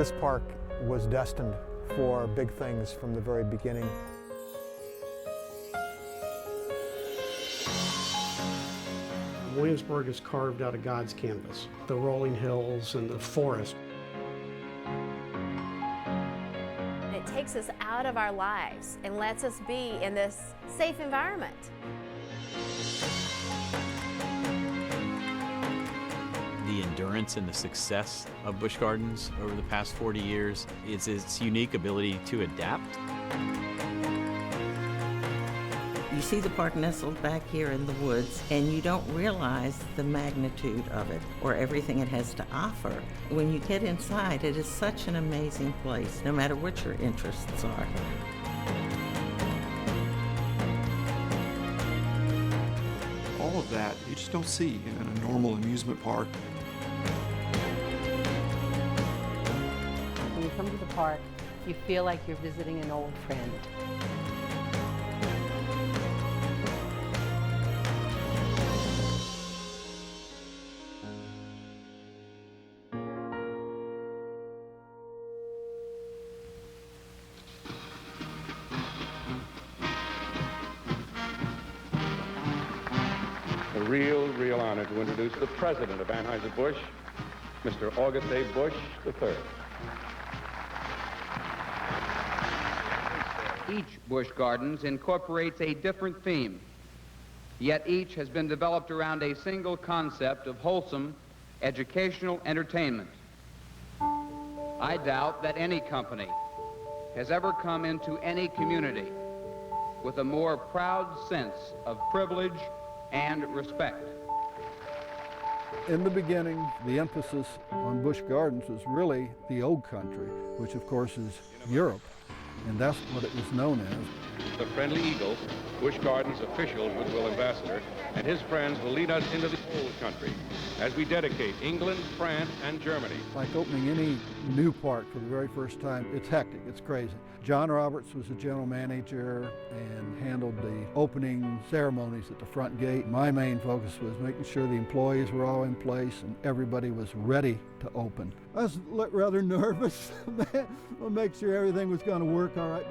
This park was destined for big things from the very beginning. Williamsburg is carved out of God's canvas, the rolling hills and the forest. It takes us out of our lives and lets us be in this safe environment. The endurance and the success of Busch Gardens over the past 40 years is its unique ability to adapt. You see the park nestled back here in the woods, and you don't realize the magnitude of it or everything it has to offer. When you get inside, it is such an amazing place, no matter what your interests are. All of that you just don't see in a normal amusement park. When you come to the park, you feel like you're visiting an old friend. A real honor to introduce the president of Anheuser-Busch, Mr. August A. Busch III. Each Busch Gardens incorporates a different theme, yet each has been developed around a single concept of wholesome educational entertainment. I doubt that any company has ever come into any community with a more proud sense of privilege and respect. In the beginning, the emphasis on Busch Gardens was really the old country, which of course is Europe, and that's what it was known as. The Friendly Eagle, Busch Gardens official goodwill ambassador, and his friends will lead us into the old country as we dedicate England, France, and Germany. Like opening any new park for the very first time, it's hectic, it's crazy. John Roberts was the general manager and handled the opening ceremonies at the front gate. My main focus was making sure the employees were all in place and everybody was ready to open. I was rather nervous. I'll make sure everything was going to work all right.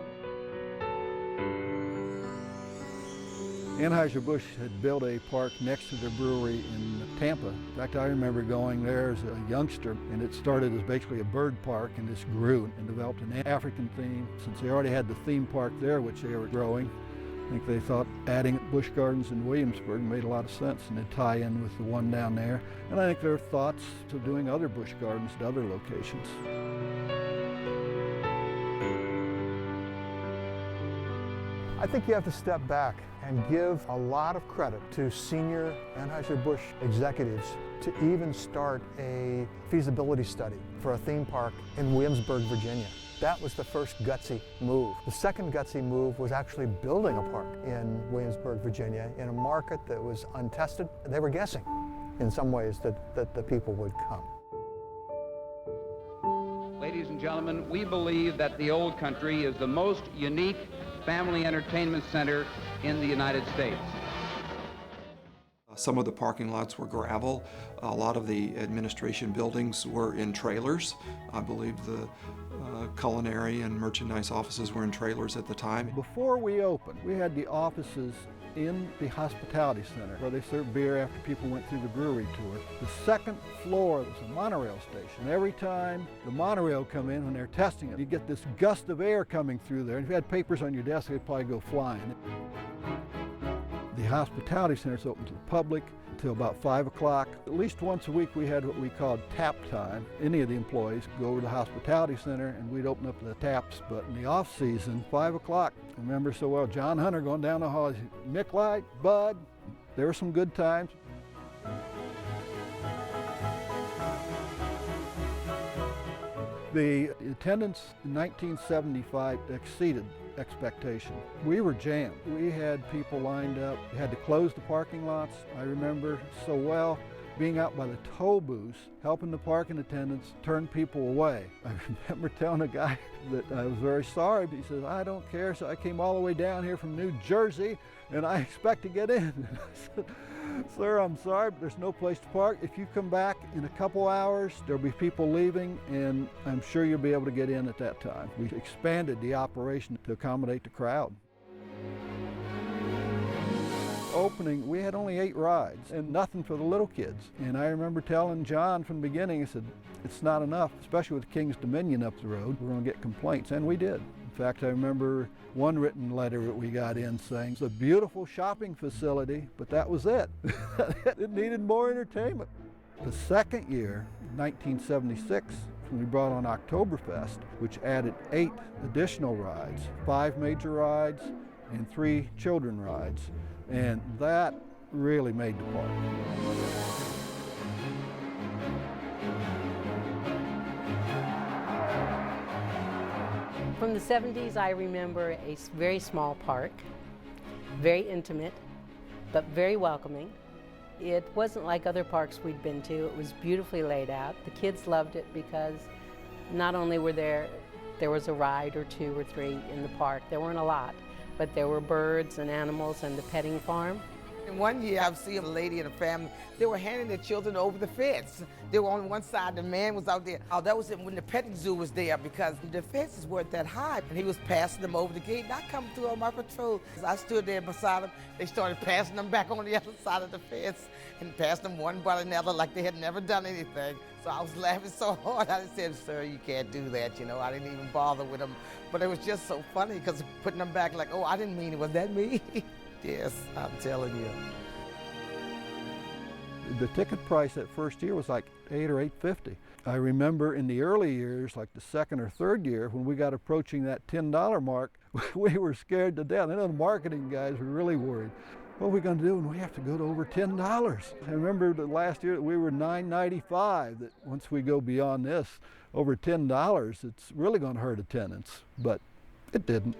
Anheuser-Busch had built a park next to their brewery in Tampa. In fact, I remember going there as a youngster, and it started as basically a bird park, and this grew and developed an African theme. Since they already had the theme park there, which they were growing, I think they thought adding Busch Gardens in Williamsburg made a lot of sense, and they'd tie in with the one down there. And I think there are thoughts of doing other Busch Gardens at other locations. I think you have to step back and give a lot of credit to senior Anheuser-Busch executives to even start a feasibility study for a theme park in Williamsburg, Virginia. That was the first gutsy move. The second gutsy move was actually building a park in Williamsburg, Virginia, in a market that was untested. They were guessing in some ways that the people would come. Ladies and gentlemen, we believe that the Old Country is the most unique family entertainment center in the United States. Some of the parking lots were gravel. A lot of the administration buildings were in trailers. I believe the culinary and merchandise offices were in trailers at the time. Before we opened, we had the offices in the hospitality center where they served beer after people went through the brewery tour. The second floor was a monorail station. Every time the monorail come in when they're testing it, you get this gust of air coming through there. And if you had papers on your desk, they'd probably go flying. The hospitality center is open to the public until about 5 o'clock. At least once a week we had what we called tap time. Any of the employees could go over to the hospitality center and we'd open up the taps. But in the off season, 5 o'clock, I remember so well, John Hunter going down the hall, Mick Light, Bud. There were some good times. The attendance in 1975 exceeded expectation. We were jammed. We had people lined up. We had to close the parking lots. I remember so well being out by the toll booths, helping the parking attendants turn people away. I remember telling a guy that I was very sorry, but he says, I don't care, so I came all the way down here from New Jersey and I expect to get in. And I said, Sir, I'm sorry, but there's no place to park. If you come back in a couple hours, there'll be people leaving, and I'm sure you'll be able to get in at that time. We expanded the operation to accommodate the crowd. Opening, we had only 8 rides and nothing for the little kids. And I remember telling John from the beginning, I said, it's not enough, especially with King's Dominion up the road. We're going to get complaints, and we did. In fact, I remember one written letter that we got in saying, it's a beautiful shopping facility, but that was it. It needed more entertainment. The second year, 1976, when we brought on Oktoberfest, which added 8 additional rides, 5 major rides and 3 children rides. And that really made the park. From the 70s, I remember a very small park, very intimate, but very welcoming. It wasn't like other parks we'd been to. It was beautifully laid out. The kids loved it because not only there was a ride or 2 or 3 in the park. There weren't a lot, but there were birds and animals and the petting farm. And one year I've seen a lady and a family, they were handing their children over the fence. They were on one side, the man was out there. Oh, that was when the petting zoo was there because the fences weren't that high. And he was passing them over the gate, and I come through on my patrol. I stood there beside them. They started passing them back on the other side of the fence and passed them one by another like they had never done anything. So I was laughing so hard. I said, sir, you can't do that, you know. I didn't even bother with them. But it was just so funny because putting them back like, oh, I didn't mean it. Was that me? Yes, I'm telling you. The ticket price that first year was like $8 or $8.50. I remember in the early years, like the second or third year, when we got approaching that $10 mark, we were scared to death. I know the marketing guys were really worried. What are we going to do when we have to go to over $10? I remember the last year that we were $9.95, that once we go beyond this, over $10, it's really going to hurt attendance, but it didn't.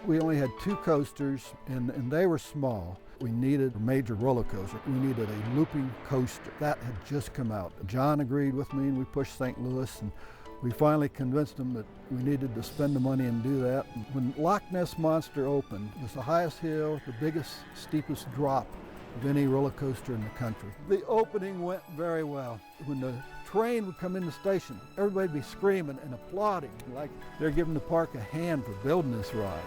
We only had 2 coasters, and they were small. We needed a major roller coaster. We needed a looping coaster. That had just come out. John agreed with me, and we pushed St. Louis, and we finally convinced them that we needed to spend the money and do that. When Loch Ness Monster opened, it was the highest hill, the biggest, steepest drop of any roller coaster in the country. The opening went very well. When the train would come in the station, everybody would be screaming and applauding, like they're giving the park a hand for building this ride.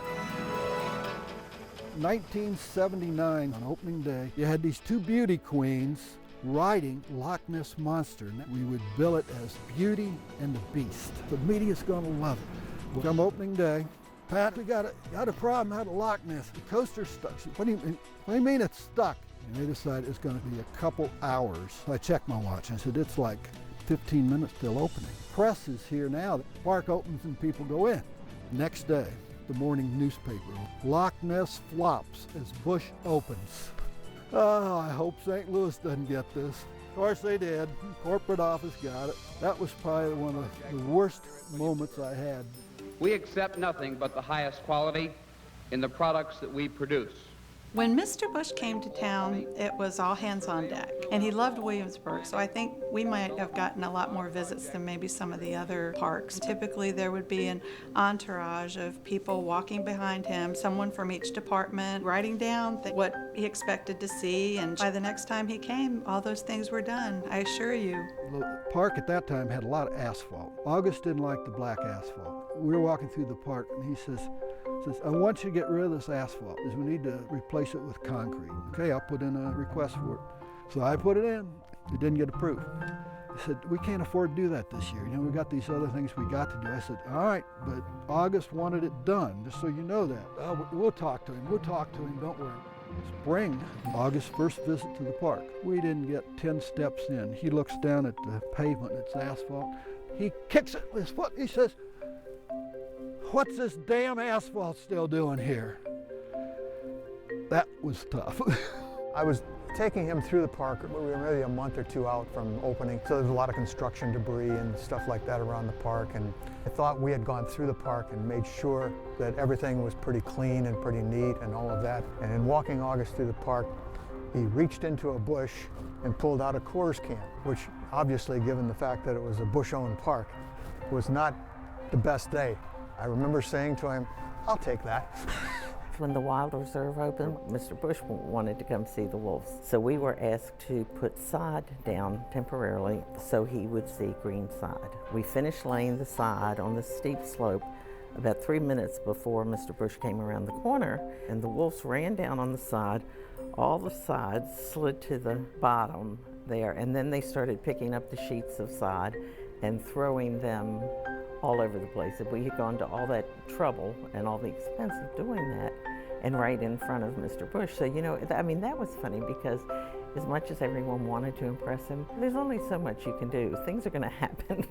1979, on opening day, you had these 2 beauty queens riding Loch Ness Monster, and we would bill it as Beauty and the Beast. The media's gonna love it. Well, come opening day, Pat, we got a problem out of Loch Ness. The coaster's stuck. Said, what do you mean it's stuck? And they decided it's gonna be a couple hours. So I checked my watch, and I said, it's like 15 minutes till opening. Press is here now. The park opens and people go in. Next day, the morning newspaper, Loch Ness flops as Busch opens. Oh, I hope St. Louis doesn't get this. Of course they did. Corporate office got it. That was probably one of the worst moments I had. We accept nothing but the highest quality in the products that we produce. When Mr. Busch came to town, it was all hands on deck, and he loved Williamsburg, so I think we might have gotten a lot more visits than maybe some of the other parks. Typically, there would be an entourage of people walking behind him, someone from each department, writing down what he expected to see, and by the next time he came, all those things were done, I assure you. The park at that time had a lot of asphalt. August didn't like the black asphalt. We were walking through the park, and he says, I want you to get rid of this asphalt, because we need to replace it with concrete. Okay, I'll put in a request for it. So I put it in. It didn't get approved. He said, we can't afford to do that this year. You know, we got these other things we got to do. I said, all right, but August wanted it done, just so you know that. We'll talk to him. We'll talk to him, don't worry. Spring, August's first visit to the park. We didn't get 10 steps in. He looks down at the pavement, it's asphalt. He kicks it with his foot. He says, what's this damn asphalt still doing here? That was tough. I was taking him through the park. We were maybe a month or 2 out from opening, so there's a lot of construction debris and stuff like that around the park, and I thought we had gone through the park and made sure that everything was pretty clean and pretty neat and all of that. And in walking August through the park, he reached into a bush and pulled out a Coors can, which obviously, given the fact that it was a Busch-owned park, was not the best day. I remember saying to him, I'll take that. When the Wild Reserve opened, Mr. Busch wanted to come see the wolves. So we were asked to put sod down temporarily so he would see green sod. We finished laying the sod on the steep slope about 3 minutes before Mr. Busch came around the corner, and the wolves ran down on the sod. All the sod slid to the bottom there, and then they started picking up the sheets of sod and throwing them all over the place. If we had gone to all that trouble and all the expense of doing that, and right in front of Mr. Busch. So, you know, I mean, that was funny because as much as everyone wanted to impress him, there's only so much you can do. Things are going to happen.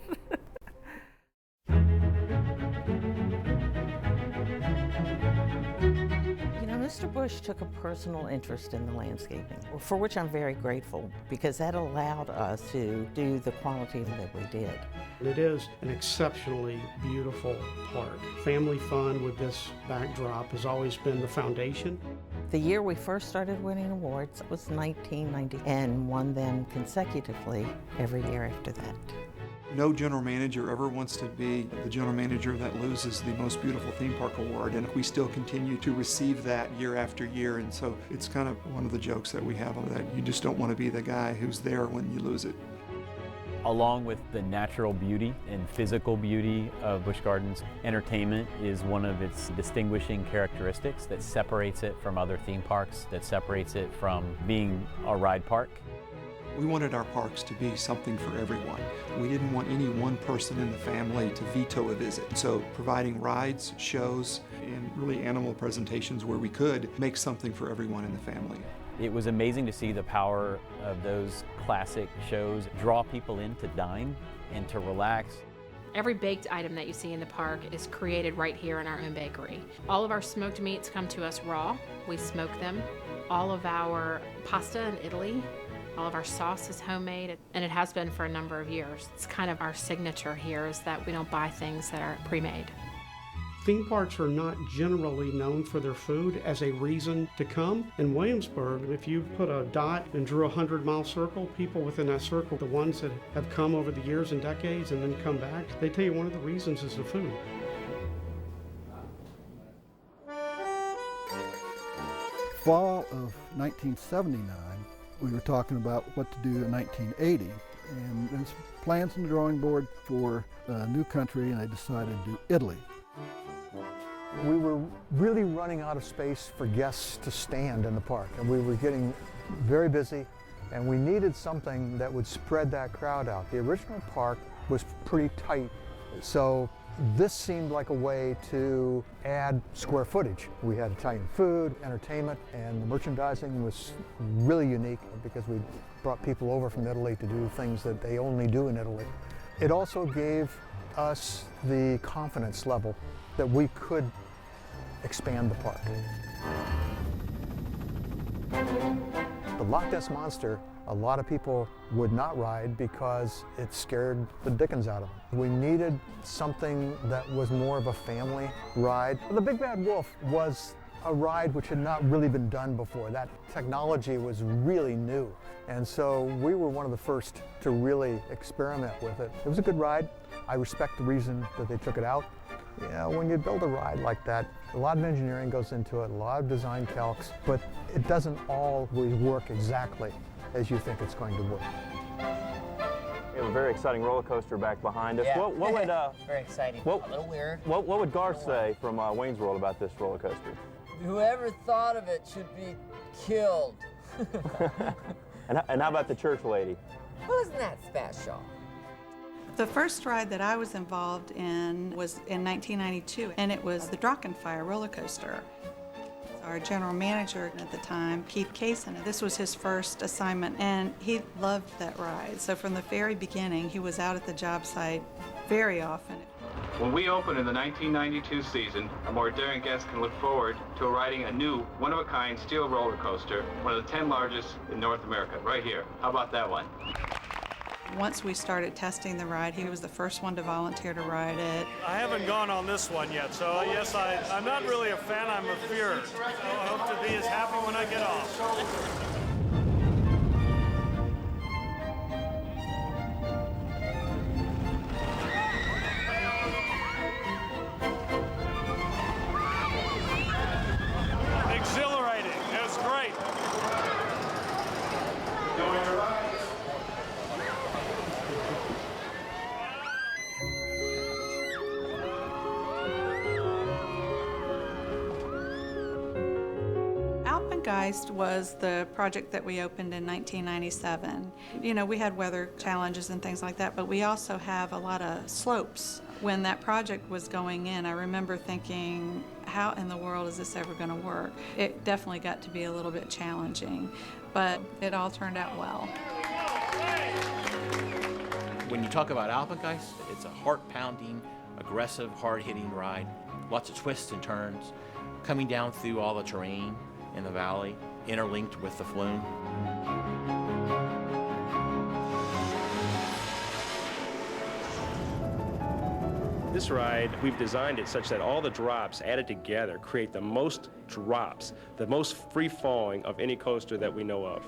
Mr. Busch took a personal interest in the landscaping, for which I'm very grateful, because that allowed us to do the quality that we did. It is an exceptionally beautiful park. Family fun with this backdrop has always been the foundation. The year we first started winning awards was 1990, and won them consecutively every year after that. No general manager ever wants to be the general manager that loses the most beautiful theme park award, and we still continue to receive that year after year, and so it's kind of one of the jokes that we have, that you just don't want to be the guy who's there when you lose it. Along with the natural beauty and physical beauty of Busch Gardens, entertainment is one of its distinguishing characteristics that separates it from other theme parks, that separates it from being a ride park. We wanted our parks to be something for everyone. We didn't want any one person in the family to veto a visit. So providing rides, shows, and really animal presentations where we could make something for everyone in the family. It was amazing to see the power of those classic shows draw people in to dine and to relax. Every baked item that you see in the park is created right here in our own bakery. All of our smoked meats come to us raw. We smoke them. All of our pasta in Italy, all of our sauce is homemade, and it has been for a number of years. It's kind of our signature here, is that we don't buy things that are pre-made. Theme parks are not generally known for their food as a reason to come. In Williamsburg, if you put a dot and drew a 100-mile circle, people within that circle, the ones that have come over the years and decades and then come back, they tell you one of the reasons is the food. Fall of 1979, we were talking about what to do in 1980, and there's plans on the drawing board for a new country, and they decided to do Italy. We were really running out of space for guests to stand in the park, and we were getting very busy, and we needed something that would spread that crowd out. The original park was pretty tight, so this seemed like a way to add square footage. We had Italian food, entertainment, and the merchandising was really unique because we brought people over from Italy to do things that they only do in Italy. It also gave us the confidence level that we could expand the park. The Loch Ness Monster, a lot of people would not ride because it scared the dickens out of them. We needed something that was more of a family ride. The Big Bad Wolf was a ride which had not really been done before. That technology was really new. And so we were one of the first to really experiment with it. It was a good ride. I respect the reason that they took it out. You know, when you build a ride like that, a lot of engineering goes into it, a lot of design calcs, but it doesn't always work exactly as you think it's going to work. We have a very exciting roller coaster back behind us. Yeah. What would very exciting. A little weird. What would Garth say from Wayne's World about this roller coaster? Whoever thought of it should be killed. And how about the church lady? Well, isn't that special? The first ride that I was involved in was in 1992, and it was the Drachenfire roller coaster. Our general manager at the time, Keith Kaysen, this was his first assignment, and he loved that ride. So from the very beginning, he was out at the job site very often. When we open in the 1992 season, a more daring guest can look forward to riding a new, one-of-a-kind steel roller coaster, one of the 10 largest in North America, right here. How about that one? Once we started testing the ride, he was the first one to volunteer to ride it. I haven't gone on this one yet, so yes, I'm not really a fan, I'm a fearer. So I hope to be as happy when I get off. Geist was the project that we opened in 1997. You know, we had weather challenges and things like that, but we also have a lot of slopes. When that project was going in, I remember thinking, how in the world is this ever going to work? It definitely got to be a little bit challenging, but it all turned out well. When you talk about Alpengeist, it's a heart-pounding, aggressive, hard-hitting ride. Lots of twists and turns, coming down through all the terrain in the valley, interlinked with the flume. This ride, we've designed it such that all the drops added together create the most drops, the most free-falling of any coaster that we know of.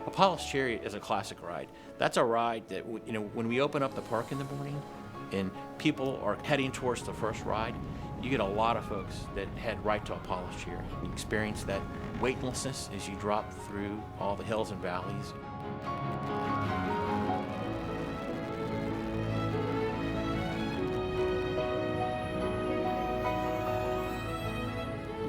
Apollo's Chariot is a classic ride. That's a ride that, you know, when we open up the park in the morning and people are heading towards the first ride, you get a lot of folks that head right to Apollo's Chariot. You experience that weightlessness as you drop through all the hills and valleys.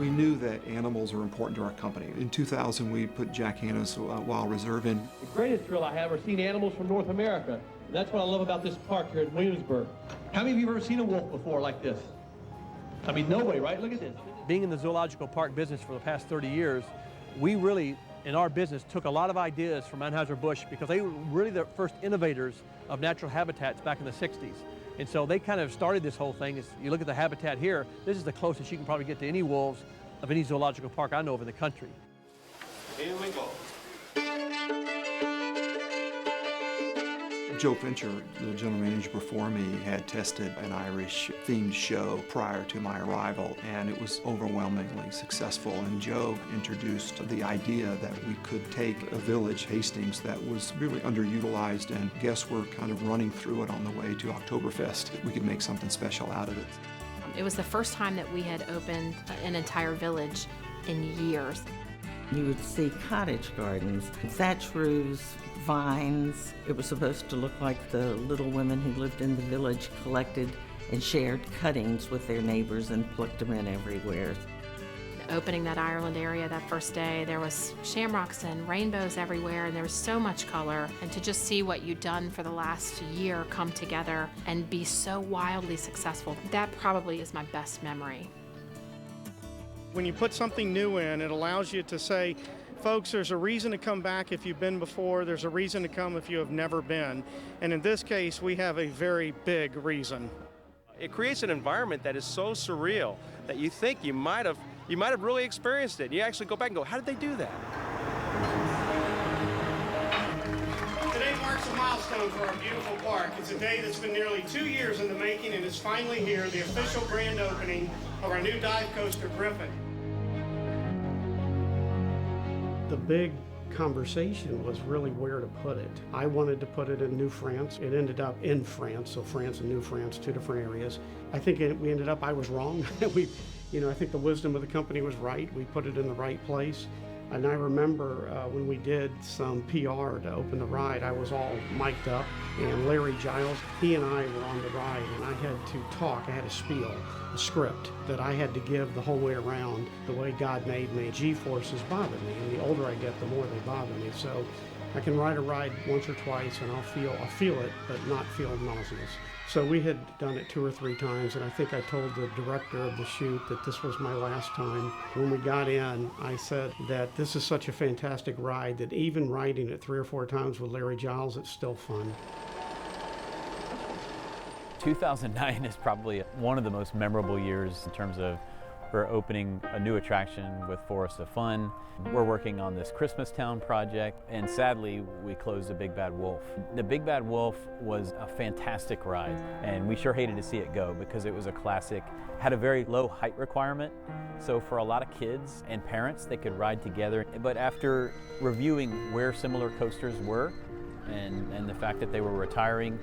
We knew that animals are important to our company. In 2000, we put Jack Hanna's Wild Reserve in. The greatest thrill I have are seeing animals from North America. And that's what I love about this park here in Williamsburg. How many of you have ever seen a wolf before like this? I mean, nobody, right? Look at this. Being in the zoological park business for the past 30 years, we really, in our business, took a lot of ideas from Anheuser-Busch because they were really the first innovators of natural habitats back in the 60s. And so they kind of started this whole thing. As you look at the habitat here, this is the closest you can probably get to any wolves of any zoological park I know of in the country. Here we go. Joe Fincher, the general manager before me, had tested an Irish-themed show prior to my arrival, and it was overwhelmingly successful. And Joe introduced the idea that we could take a village, Hastings, that was really underutilized, and guests were kind of running through it on the way to Oktoberfest. We could make something special out of it. It was the first time that we had opened an entire village in years. You would see cottage gardens, thatch roofs, vines. It was supposed to look like the little women who lived in the village collected and shared cuttings with their neighbors and plucked them in everywhere. Opening that Ireland area that first day, there was shamrocks and rainbows everywhere, and there was so much color. And to just see what you'd done for the last year come together and be so wildly successful, that probably is my best memory. When you put something new in, it allows you to say, folks, there's a reason to come back if you've been before, there's a reason to come if you have never been. And in this case, we have a very big reason. It creates an environment that is so surreal that you think you might have really experienced it. You actually go back and go, how did they do that? Today marks a milestone for our beautiful park. It's a day that's been nearly 2 years in the making, and it's finally here, the official grand opening of our new dive coaster, Griffin. The big conversation was really where to put it. I wanted to put it in New France. It ended up in France, so France and New France, two different areas. I think I was wrong. I think the wisdom of the company was right. We put it in the right place. And I remember when we did some PR to open the ride, I was all mic'd up, and Larry Giles, he and I were on the ride, and I had to talk. I had a spiel, a script that I had to give the whole way around, the way God made me. G-forces bother me, and the older I get, the more they bother me. So I can ride a ride once or twice, and I'll feel it, but not feel nauseous. So we had done it 2 or 3 times, and I think I told the director of the shoot that this was my last time. When we got in, I said that this is such a fantastic ride that even riding it 3 or 4 times with Larry Giles, it's still fun. 2009 is probably one of the most memorable years in terms of we're opening a new attraction with Forest of Fun. We're working on this Christmas Town project, and sadly, we closed the Big Bad Wolf. The Big Bad Wolf was a fantastic ride, and we sure hated to see it go because it was a classic, had a very low height requirement. So for a lot of kids and parents, they could ride together. But after reviewing where similar coasters were and the fact that they were retiring,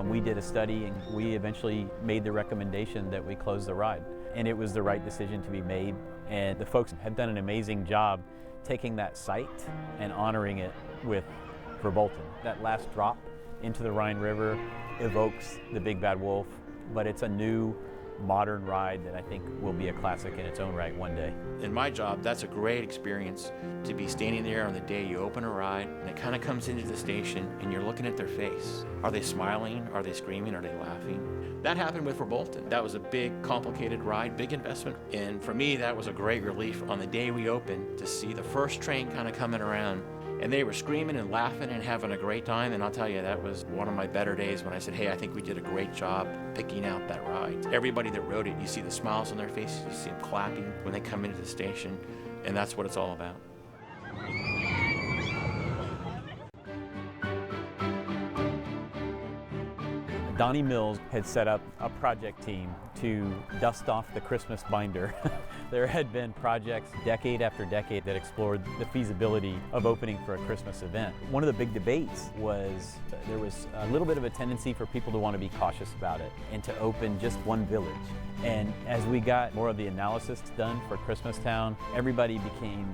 we did a study, and we eventually made the recommendation that we close the ride. and it was the right decision to be made. And the folks have done an amazing job taking that site and honoring it with Verbolten. That last drop into the Rhine River evokes the Big Bad Wolf, but it's a new, modern ride that I think will be a classic in its own right one day. In my job, that's a great experience to be standing there on the day you open a ride and it kind of comes into the station and you're looking at their face. Are they smiling? Are they screaming? Are they laughing? That happened with Verbolten. That was a big, complicated ride, big investment. And for me, that was a great relief on the day we opened to see the first train kind of coming around. And they were screaming and laughing and having a great time. And I'll tell you, that was one of my better days when I said, hey, I think we did a great job picking out that ride. Everybody that rode it, you see the smiles on their faces, you see them clapping when they come into the station, and that's what it's all about. Donnie Mills had set up a project team to dust off the Christmas binder. There had been projects decade after decade that explored the feasibility of opening for a Christmas event. One of the big debates was there was a little bit of a tendency for people to want to be cautious about it and to open just one village. And as we got more of the analysis done for Christmastown, everybody became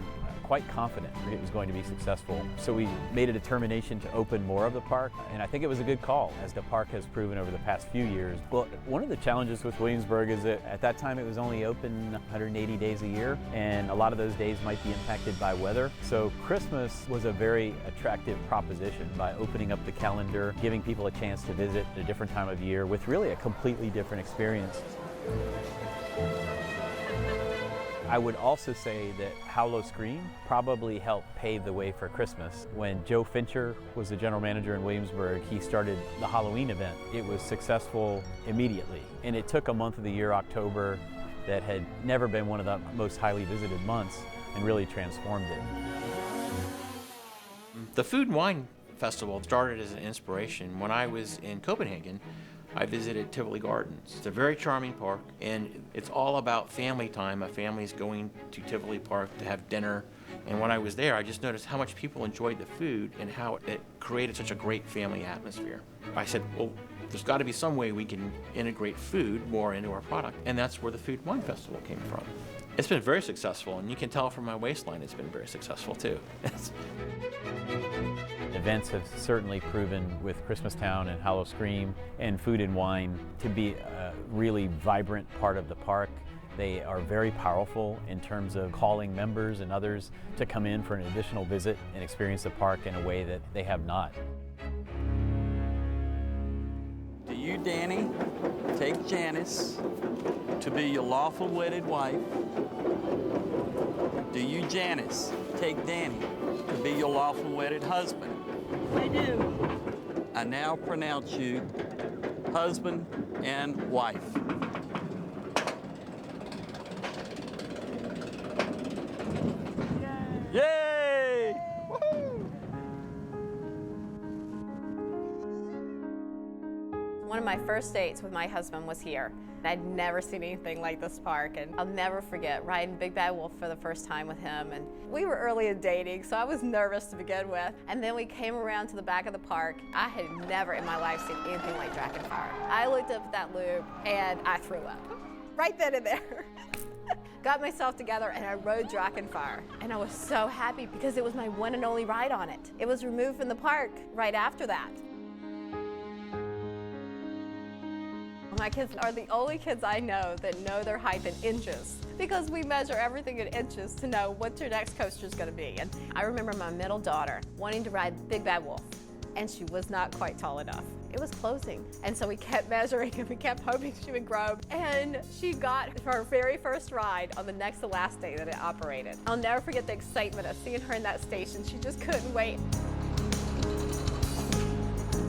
quite confident that it was going to be successful. So we made a determination to open more of the park, and I think it was a good call, as the park has proven over the past few years. Well, one of the challenges with Williamsburg is that at that time it was only open 180 days a year, and a lot of those days might be impacted by weather. So Christmas was a very attractive proposition by opening up the calendar, giving people a chance to visit at a different time of year with really a completely different experience. I would also say that Howlow Scream probably helped pave the way for Christmas. When Joe Fincher was the general manager in Williamsburg, he started the Halloween event. It was successful immediately, and it took a month of the year, October, that had never been one of the most highly visited months and really transformed it. The Food and Wine Festival started as an inspiration. When I was in Copenhagen, I visited Tivoli Gardens. It's a very charming park, and it's all about family time. A family's going to Tivoli Park to have dinner. And when I was there, I just noticed how much people enjoyed the food and how it created such a great family atmosphere. I said, well, there's got to be some way we can integrate food more into our product. And that's where the Food and Wine Festival came from. It's been very successful, and you can tell from my waistline it's been very successful too. Events have certainly proven with Christmastown and Howlow Scream and Food and Wine to be a really vibrant part of the park. They are very powerful in terms of calling members and others to come in for an additional visit and experience the park in a way that they have not. Do you, Danny, take Janice to be your lawful wedded wife? Do you, Janice, take Danny to be your lawful wedded husband? I do. I now pronounce you husband and wife. Yay! Yay! Woo-hoo! One of my first dates with my husband was here. I'd never seen anything like this park, and I'll never forget riding Big Bad Wolf for the first time with him. And we were early in dating, so I was nervous to begin with. And then we came around to the back of the park. I had never in my life seen anything like Dragonfire. I looked up at that loop and I threw up right then and there. Got myself together and I rode Dragonfire. And I was so happy because it was my one and only ride on it. It was removed from the park right after that. My kids are the only kids I know that know their height in inches because we measure everything in inches to know what your next coaster is going to be. And I remember my middle daughter wanting to ride Big Bad Wolf, and she was not quite tall enough. It was closing, and so we kept measuring and we kept hoping she would grow, and she got her very first ride on the next to last day that it operated. I'll never forget the excitement of seeing her in that station. She just couldn't wait.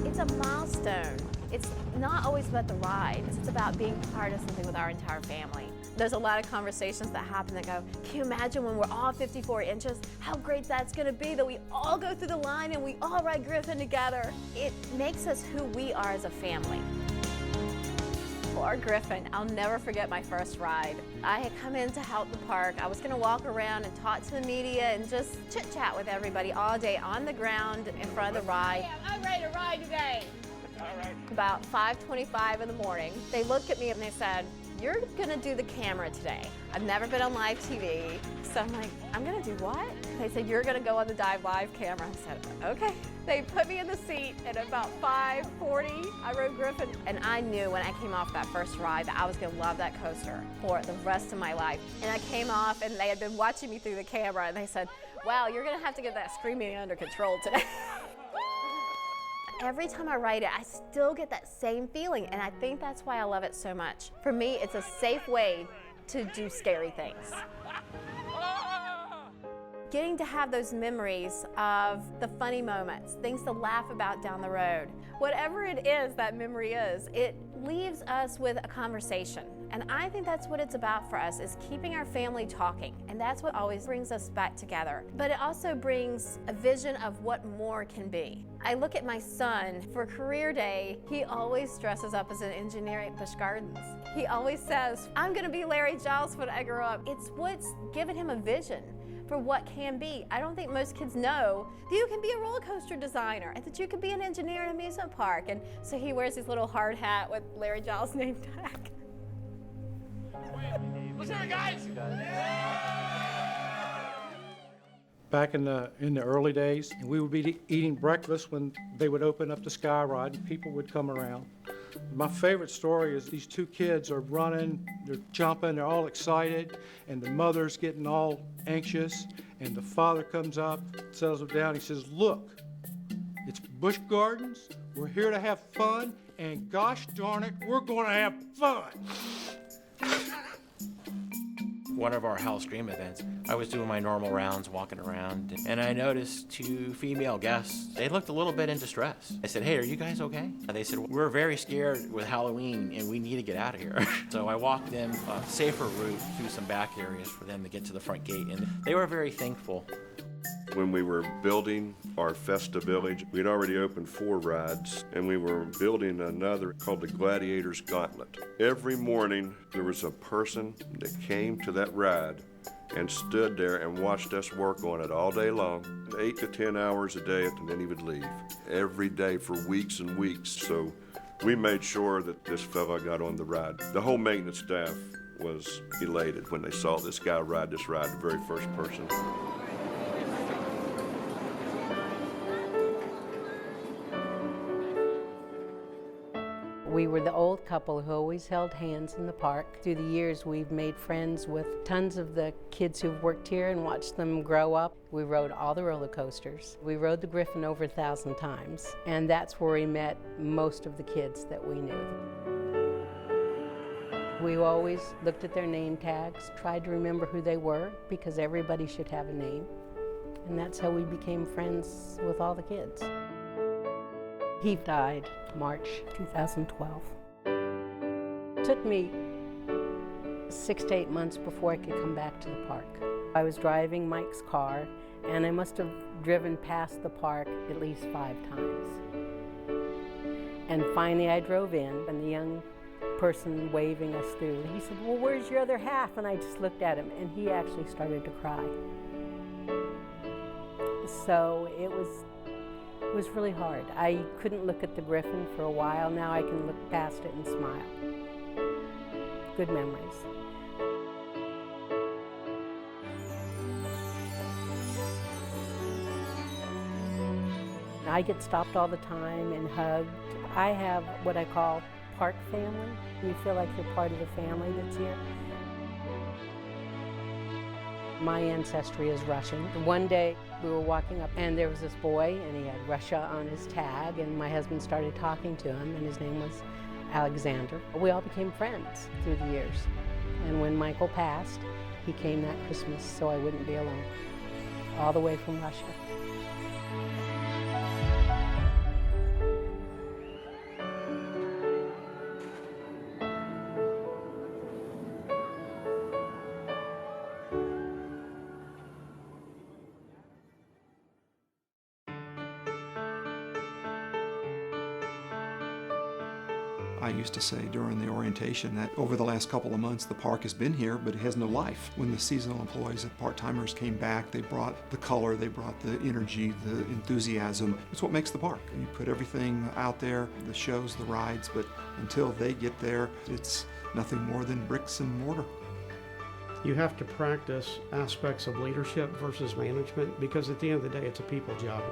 It's a milestone. It's not always about the ride, it's about being part of something with our entire family. There's a lot of conversations that happen that go, can you imagine when we're all 54 inches, how great that's gonna be that we all go through the line and we all ride Griffin together. It makes us who we are as a family. For Griffin, I'll never forget my first ride. I had come in to help the park. I was gonna walk around and talk to the media and just chit chat with everybody all day on the ground in front of the ride. I'm ready to ride today. About 5:25 in the morning, they looked at me and they said, you're gonna do the camera today. I've never been on live TV. So I'm like, I'm gonna do what? They said, you're gonna go on the Dive Live camera. I said, okay. They put me in the seat, and at about 5:40, I rode Griffin. And I knew when I came off that first ride that I was gonna love that coaster for the rest of my life. And I came off, and they had been watching me through the camera, and they said, wow, you're gonna have to get that screaming under control today. Every time I ride it, I still get that same feeling, and I think that's why I love it so much. For me, it's a safe way to do scary things. Getting to have those memories of the funny moments, things to laugh about down the road. Whatever it is that memory is, it leaves us with a conversation. And I think that's what it's about for us, is keeping our family talking. And that's what always brings us back together. But it also brings a vision of what more can be. I look at my son, for career day, he always dresses up as an engineer at Busch Gardens. He always says, I'm gonna be Larry Giles when I grow up. It's what's given him a vision for what can be. I don't think most kids know that you can be a roller coaster designer and that you can be an engineer in an amusement park. And so he wears his little hard hat with Larry Giles' name tag. Let's hear it, guys! Back in the early days, and we would be eating breakfast when they would open up the sky ride and people would come around. My favorite story is these two kids are running, they're jumping, they're all excited, and the mother's getting all anxious, and the father comes up, settles them down, he says, look, it's Busch Gardens, we're here to have fun, and gosh darn it, we're gonna have fun. One of our Hell's Dream events, I was doing my normal rounds, walking around, and I noticed two female guests. They looked a little bit in distress. I said, hey, are you guys okay? And they said, we're very scared with Halloween, and we need to get out of here. So I walked them a safer route through some back areas for them to get to the front gate, and they were very thankful. When we were building our Festa Village, we'd already opened 4 rides, and we were building another called the Gladiator's Gauntlet. Every morning, there was a person that came to that ride and stood there and watched us work on it all day long, 8 to 10 hours a day, and then he would leave. Every day for weeks and weeks. So we made sure that this fella got on the ride. The whole maintenance staff was elated when they saw this guy ride this ride, the very first person. We were the old couple who always held hands in the park. Through the years, we've made friends with tons of the kids who've worked here and watched them grow up. We rode all the roller coasters. We rode the Griffin over 1,000 times, and that's where we met most of the kids that we knew. We always looked at their name tags, tried to remember who they were, because everybody should have a name. And that's how we became friends with all the kids. He died March 2012. It took me 6 to 8 months before I could come back to the park. I was driving Mike's car, and I must have driven past the park at least 5 times. And finally I drove in, and the young person waving us through, he said, well, where's your other half? And I just looked at him, and he actually started to cry. So it was really hard. I couldn't look at the Griffin for a while. Now I can look past it and smile. Good memories. I get stopped all the time and hugged. I have what I call park family. You feel like you're part of the family that's here. My ancestry is Russian. One day we were walking up and there was this boy and he had Russia on his tag, and my husband started talking to him, and his name was Alexander. We all became friends through the years. And when Michael passed, he came that Christmas so I wouldn't be alone, all the way from Russia. I used to say during the orientation that over the last couple of months the park has been here, but it has no life. When the seasonal employees and part-timers came back, they brought the color, they brought the energy, the enthusiasm. It's what makes the park. You put everything out there, the shows, the rides, but until they get there, it's nothing more than bricks and mortar. You have to practice aspects of leadership versus management because at the end of the day, it's a people job.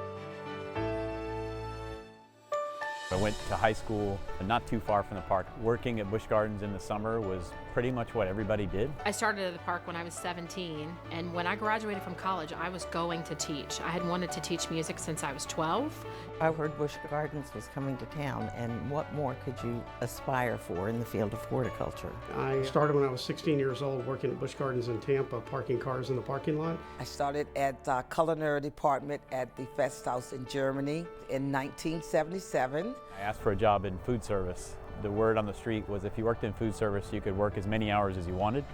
I went to high school not too far from the park. Working at Busch Gardens in the summer was pretty much what everybody did. I started at the park when I was 17, and when I graduated from college, I was going to teach. I had wanted to teach music since I was 12. I heard Busch Gardens was coming to town, and what more could you aspire for in the field of horticulture? I started when I was 16 years old working at Busch Gardens in Tampa, parking cars in the parking lot. I started at the culinary department at the Festhaus in Germany in 1977. I asked for a job in food service. The word on the street was if you worked in food service, you could work as many hours as you wanted,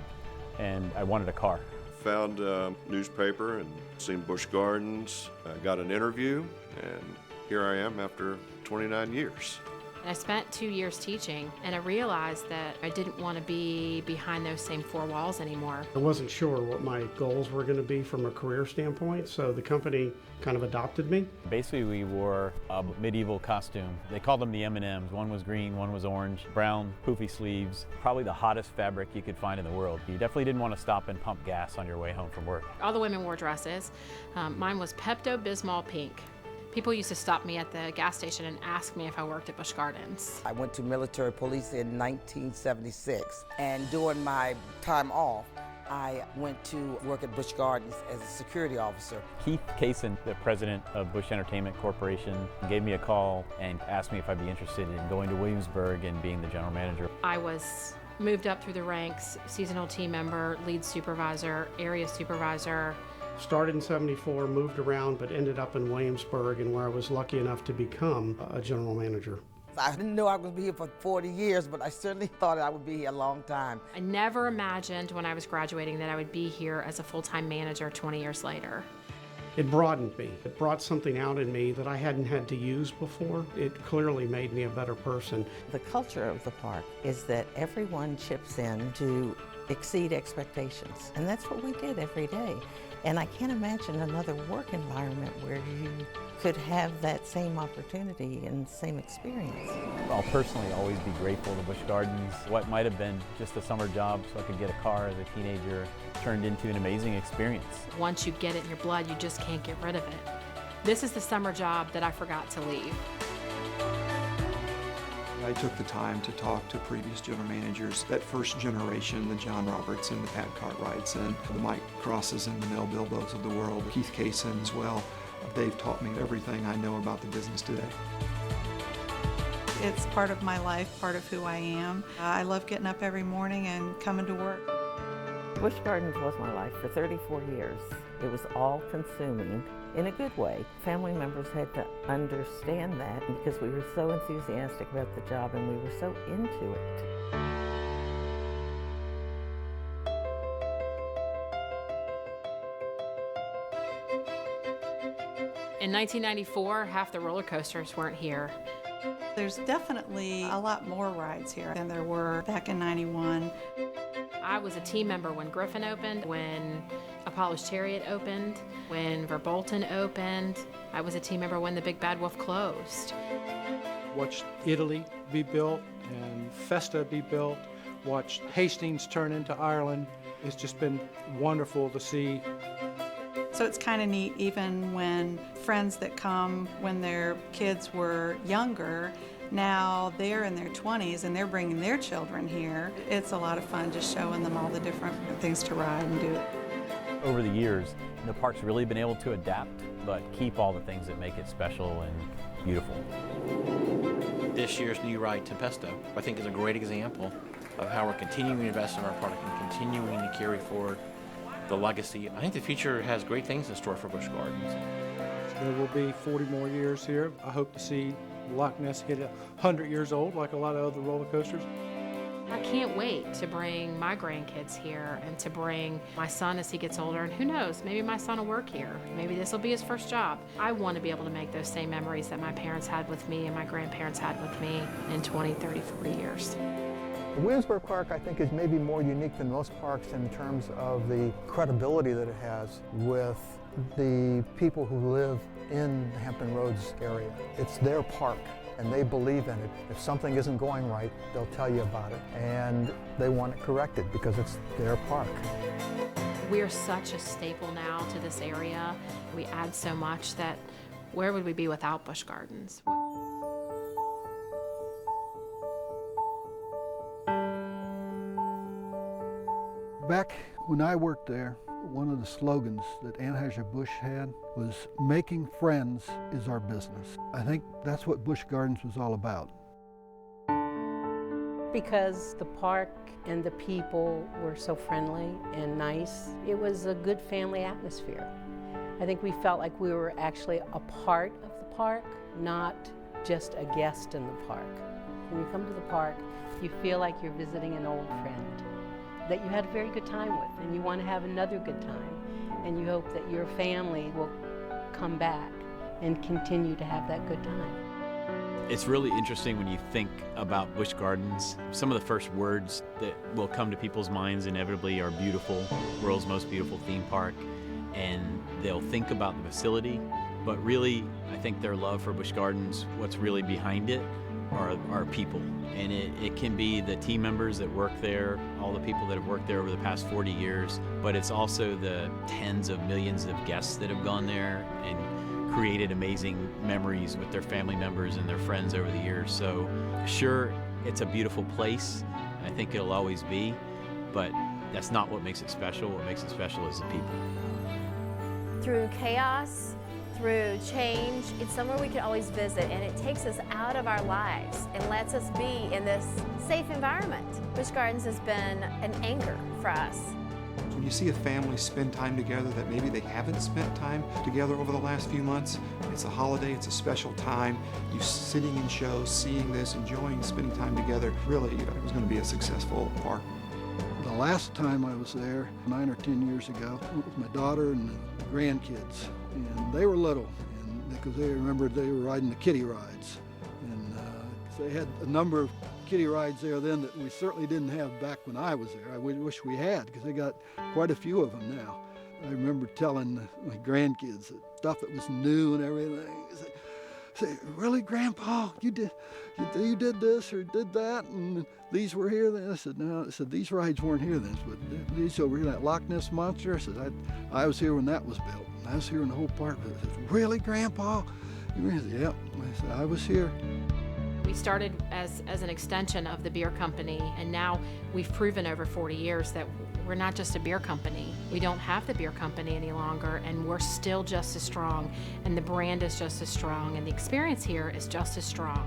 and I wanted a car. Found a newspaper and seen Busch Gardens. I got an interview, and here I am after 29 years. I spent 2 years teaching, and I realized that I didn't want to be behind those same four walls anymore. I wasn't sure what my goals were going to be from a career standpoint, so the company kind of adopted me. Basically, we wore a medieval costume. They called them the M&Ms. One was green, one was orange, brown, poofy sleeves. Probably the hottest fabric you could find in the world. You definitely didn't want to stop and pump gas on your way home from work. All the women wore dresses. Mine was Pepto-Bismol pink. People used to stop me at the gas station and ask me if I worked at Busch Gardens. I went to military police in 1976, and during my time off, I went to work at Busch Gardens as a security officer. Keith Kaysen, the president of Busch Entertainment Corporation, gave me a call and asked me if I'd be interested in going to Williamsburg and being the general manager. I was moved up through the ranks, seasonal team member, lead supervisor, area supervisor. Started in '74, moved around, but ended up in Williamsburg, and where I was lucky enough to become a general manager. I didn't know I was going to be here for 40 years, but I certainly thought I would be here a long time. I never imagined when I was graduating that I would be here as a full-time manager 20 years later. It broadened me. It brought something out in me that I hadn't had to use before. It clearly made me a better person. The culture of the park is that everyone chips in to exceed expectations, and that's what we did every day. And I can't imagine another work environment where you could have that same opportunity and same experience. I'll personally always be grateful to Busch Gardens. What might have been just a summer job so I could get a car as a teenager turned into an amazing experience. Once you get it in your blood, you just can't get rid of it. This is the summer job that I forgot to leave. I took the time to talk to previous general managers, that first generation, the John Roberts and the Pat Cartwrights and the Mike Crosses and the Mel Bilbos of the world, Keith Kaysen as well. They've taught me everything I know about the business today. It's part of my life, part of who I am. I love getting up every morning and coming to work. Busch Gardens was my life for 34 years. It was all-consuming in a good way. Family members had to understand that because we were so enthusiastic about the job and we were so into it. In 1994, half the roller coasters weren't here. There's definitely a lot more rides here than there were back in '91. I was a team member when Griffin opened, when Apollo's Chariot opened, when Verbolten opened. I was a team member when the Big Bad Wolf closed. Watched Italy be built and Festa be built, watched Hastings turn into Ireland. It's just been wonderful to see. So it's kind of neat, even when friends that come when their kids were younger, now they're in their 20s and they're bringing their children here. It's a lot of fun just showing them all the different things to ride and do. Over the years, the park's really been able to adapt, but keep all the things that make it special and beautiful. This year's new ride, Tempesto, I think is a great example of how we're continuing to invest in our park and continuing to carry forward the legacy. I think the future has great things in store for Busch Gardens. There will be 40 more years here. I hope to see Loch Ness hit 100 years old like a lot of other roller coasters. I can't wait to bring my grandkids here and to bring my son as he gets older. And who knows, maybe my son will work here. Maybe this will be his first job. I want to be able to make those same memories that my parents had with me and my grandparents had with me in 20, 30, 40 years. The Williamsburg Park, I think, is maybe more unique than most parks in terms of the credibility that it has with the people who live in the Hampton Roads area. It's their park, and they believe in it. If something isn't going right, they'll tell you about it, and they want it corrected because it's their park. We're such a staple now to this area. We add so much that where would we be without Busch Gardens? Back when I worked there, one of the slogans that Anheuser-Busch had was, "Making friends is our business." I think that's what Busch Gardens was all about. Because the park and the people were so friendly and nice, it was a good family atmosphere. I think we felt like we were actually a part of the park, not just a guest in the park. When you come to the park, you feel like you're visiting an old friend that you had a very good time with, and you want to have another good time, and you hope that your family will come back and continue to have that good time. It's really interesting when you think about Busch Gardens. Some of the first words that will come to people's minds inevitably are beautiful, world's most beautiful theme park, and they'll think about the facility, but really, I think their love for Busch Gardens, what's really behind it are people. And it can be the team members that work there, all the people that have worked there over the past 40 years, but it's also the tens of millions of guests that have gone there and created amazing memories with their family members and their friends over the years. So sure, it's a beautiful place. I think it'll always be, but that's not what makes it special. What makes it special is the people. Through chaos, through change, it's somewhere we can always visit, and it takes us out of our lives and lets us be in this safe environment. Busch Gardens has been an anchor for us. When you see a family spend time together that maybe they haven't spent time together over the last few months, it's a holiday, it's a special time. You sitting in shows, seeing this, enjoying spending time together, really, it was going to be a successful park. The last time I was there, 9 or 10 years ago, with my daughter and the grandkids, and they were little, and because they remembered they were riding the kiddie rides, and they had a number of kiddie rides there then that we certainly didn't have back when I was there. I wish we had, because they got quite a few of them now. I remember telling my grandkids that stuff that was new and everything. Say, "Really, Grandpa? You did this or did that, and these were here then?" I said, "No." I said, "These rides weren't here then, but these over here, that Loch Ness Monster." I said, I was here when that was built. I was here when the whole park was. I said, "Really, Grandpa?" He said, "Yep." I said, "I was here." We started as an extension of the beer company, and now we've proven over 40 years that we're not just a beer company. We don't have the beer company any longer, and we're still just as strong, and the brand is just as strong, and the experience here is just as strong.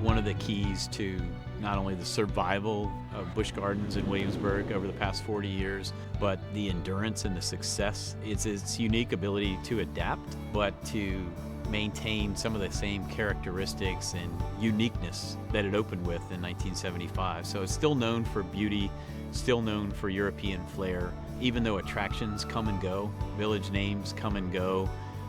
One of the keys to not only the survival of Busch Gardens in Williamsburg over the past 40 years, but the endurance and the success is its unique ability to adapt, but to maintain some of the same characteristics and uniqueness that it opened with in 1975. So it's still known for beauty, still known for European flair, even though attractions come and go, village names come and go.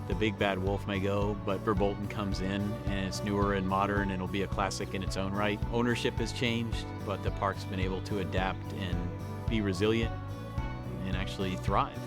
The Big Bad Wolf may go, but Verbolten comes in, and it's newer and modern, and it'll be a classic in its own right. Ownership has changed, but the park's been able to adapt and be resilient and actually thrive.